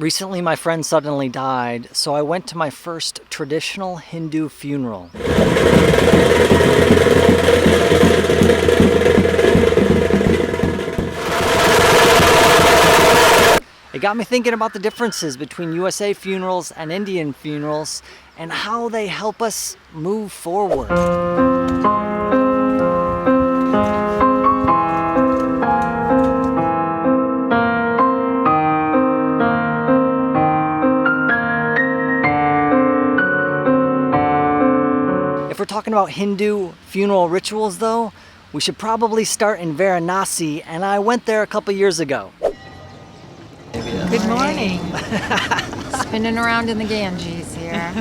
Recently, my friend suddenly died, so I went to my first traditional Hindu funeral. It got me thinking about the differences between USA funerals and Indian funerals and how they help us move forward. If we're talking about Hindu funeral rituals though, we should probably start in Varanasi, and I went there a couple years ago. Good morning. Spinning around in the Ganges here.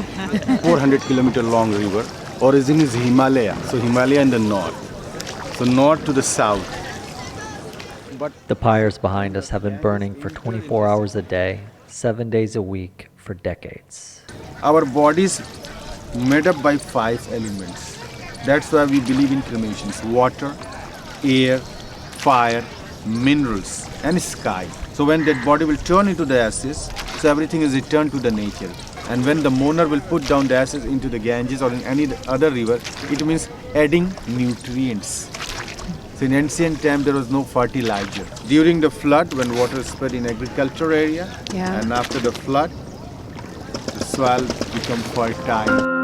400-kilometer long river. Origin is Himalaya. So Himalaya in the north. So north to the south. But the pyres behind us have been burning for 24 hours a day, 7 days a week for decades. Our bodies made up by 5 elements. That's why we believe in cremations: water, air, fire, minerals, and sky. So when that body will turn into the ashes, so everything is returned to the nature. And when the mourner will put down the ashes into the Ganges or in any other river, it means adding nutrients. So in ancient time there was no fertilizer. During the flood, when water spread in agriculture area, and after the flood, the soil become fertile.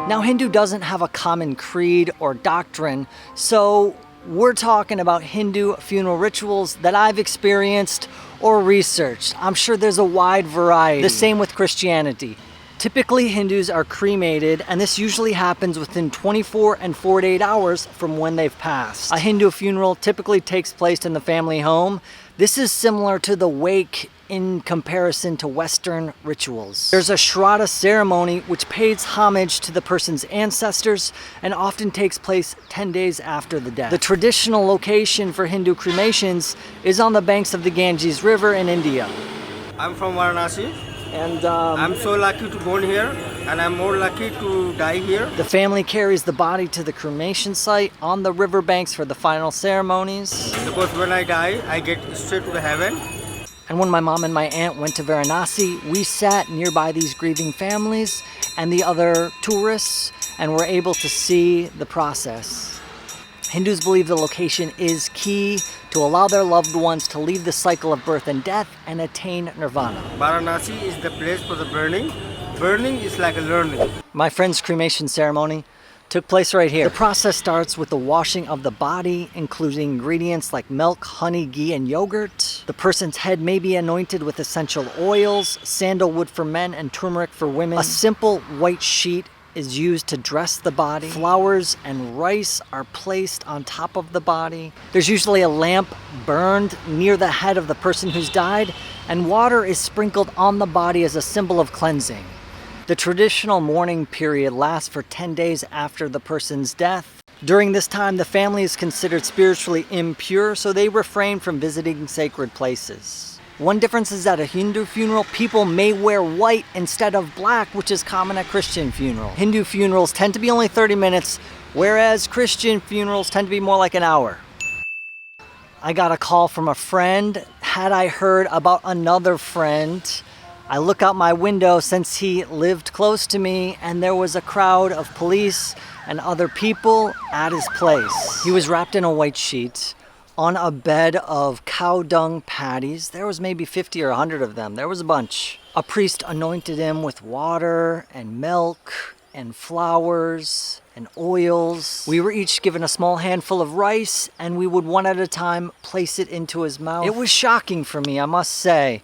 Now, Hindu doesn't have a common creed or doctrine, so we're talking about Hindu funeral rituals that I've experienced or researched. I'm sure there's a wide variety. The same with Christianity. Typically, Hindus are cremated, and this usually happens within 24 and 48 hours from when they've passed. A Hindu funeral typically takes place in the family home. This is similar to the wake in comparison to Western rituals. There's a Shraddha ceremony which pays homage to the person's ancestors and often takes place 10 days after the death. The traditional location for Hindu cremations is on the banks of the Ganges River in India. I'm from Varanasi, And I'm so lucky to born here, and I'm more lucky to die here. the family carries the body to the cremation site on the riverbanks for the final ceremonies. Because when I die, I get straight to the heaven. And when my mom and my aunt went to Varanasi, we sat nearby these grieving families and the other tourists and were able to see the process. Hindus believe the location is key to allow their loved ones to leave the cycle of birth and death and attain nirvana. Varanasi is the place for the burning. Burning is like a learning. My friend's cremation ceremony took place right here. The process starts with the washing of the body, including ingredients like milk, honey, ghee, and yogurt. The person's head may be anointed with essential oils, sandalwood for men and turmeric for women. A simple white sheet is used to dress the body. Flowers and rice are placed on top of the body. There's usually a lamp burned near the head of the person who's died, and water is sprinkled on the body as a symbol of cleansing. The traditional mourning period lasts for 10 days after the person's death. During this time, the family is considered spiritually impure, so they refrain from visiting sacred places. One difference is at a Hindu funeral, people may wear white instead of black, which is common at Christian funerals. Hindu funerals tend to be only 30 minutes, whereas Christian funerals tend to be more like an hour. I got a call from a friend. Had I heard about another friend? I look out my window since he lived close to me, and there was a crowd of police and other people at his place. He was wrapped in a white sheet on a bed of cow dung patties. There was maybe 50 or 100 of them. There was a bunch. A priest anointed him with water and milk and flowers and oils. We were each given a small handful of rice, and we would one at a time place it into his mouth. It was shocking for me, I must say.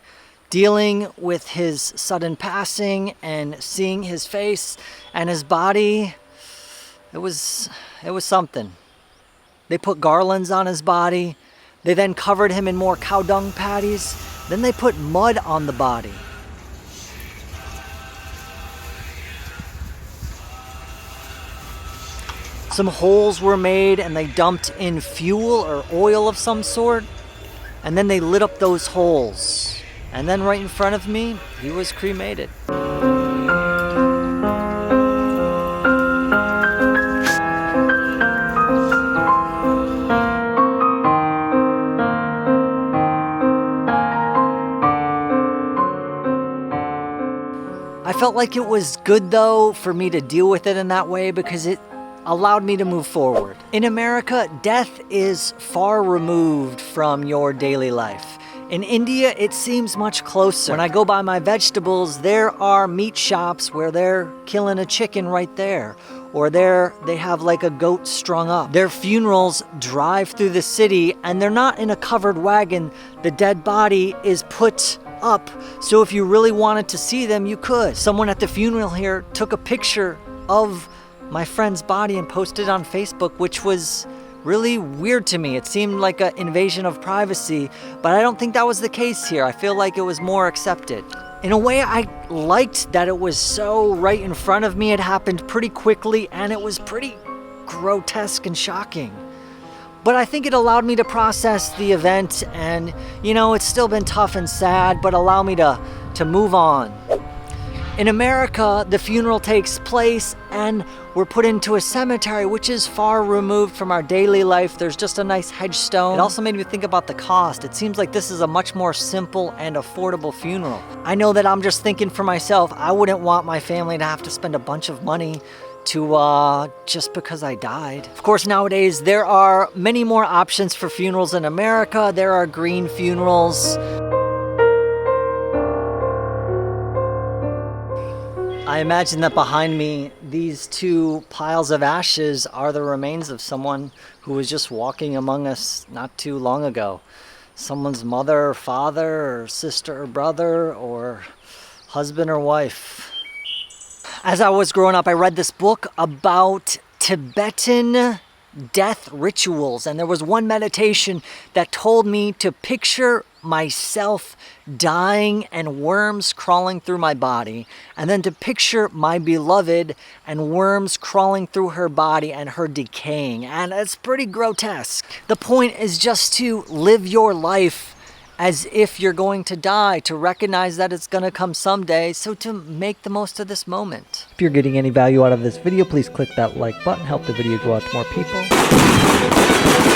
Dealing with his sudden passing and seeing his face and his body, it was something. They put garlands on his body. They then covered him in more cow dung patties. Then they put mud on the body. Some holes were made and they dumped in fuel or oil of some sort. And then they lit up those holes. And then right in front of me, he was cremated. felt like it was good though for me to deal with it in that way because it allowed me to move forward. In America, death is far removed from your daily life. In India, it seems much closer. When I go buy my vegetables, there are meat shops where they're killing a chicken right there. Or they have like a goat strung up. Their funerals drive through the city and they're not in a covered wagon. The dead body is put up, so if you really wanted to see them, you could. Someone at the funeral here took a picture of my friend's body and posted it on Facebook, which was really weird to me. It seemed like an invasion of privacy, but I don't think that was the case here. I feel like it was more accepted. In a way, I liked that it was so right in front of me. It happened pretty quickly and it was pretty grotesque and shocking. But I think it allowed me to process the event and, it's still been tough and sad, but allow me to move on. In America, the funeral takes place and we're put into a cemetery, which is far removed from our daily life. There's just a nice headstone. It also made me think about the cost. It seems like this is a much more simple and affordable funeral. I know that I'm just thinking for myself, I wouldn't want my family to have to spend a bunch of money to just because I died. Of course, nowadays, there are many more options for funerals in America. There are green funerals. I imagine that behind me, these two piles of ashes are the remains of someone who was just walking among us not too long ago. Someone's mother or father or sister or brother or husband or wife. As I was growing up, I read this book about Tibetan death rituals, and there was one meditation that told me to picture myself dying and worms crawling through my body, and then to picture my beloved and worms crawling through her body and her decaying, and it's pretty grotesque. The point is just to live your life as if you're going to die, to recognize that it's going to come someday, so to make the most of this moment. If you're getting any value out of this video, please click that like button, help the video go out to more people.